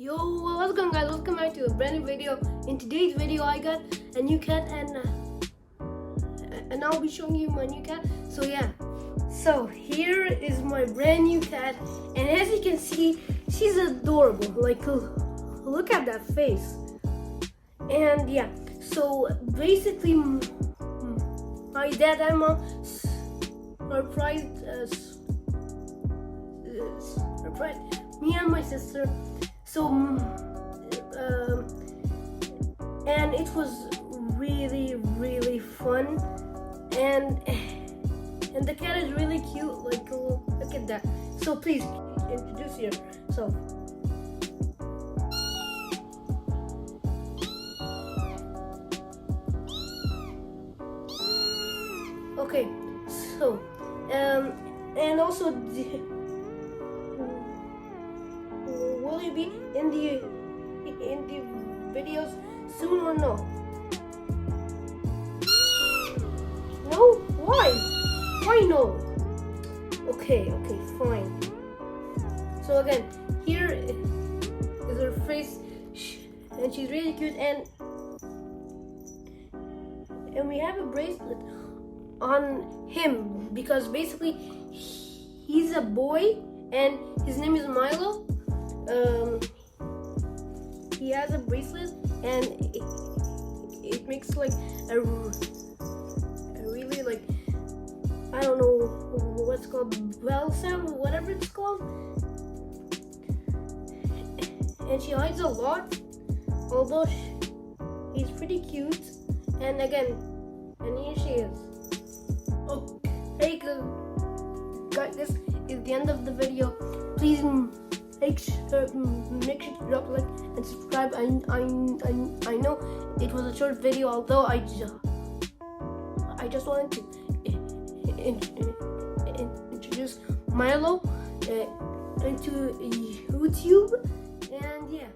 Yo, what's going on, guys? Welcome back to a brand new video. In today's video I got a new cat and I'll be showing you my new cat. So yeah, so here is my brand new cat, and as you can see, she's adorable. Like, look at that face. And yeah, so basically my dad and mom surprised me and my sister. So, and it was really fun, and the cat is really cute. Like, look at that. So please introduce her. So, okay. So, and also, will you be in the videos soon or no? No? Why? Why no? Okay, fine. So again, here is her face, and she's really cute, and we have a bracelet on him because basically he's a boy and his name is Milo. He has a bracelet, and it makes like a really, like, I don't know what's called, bell sound, whatever it's called. And she hides a lot, although he's pretty cute. And again, and here she is. Okay, guys, this is the end of the video. Please make sure to drop a like and subscribe. I know it was a short video, although I just wanted to introduce Milo into YouTube, and yeah.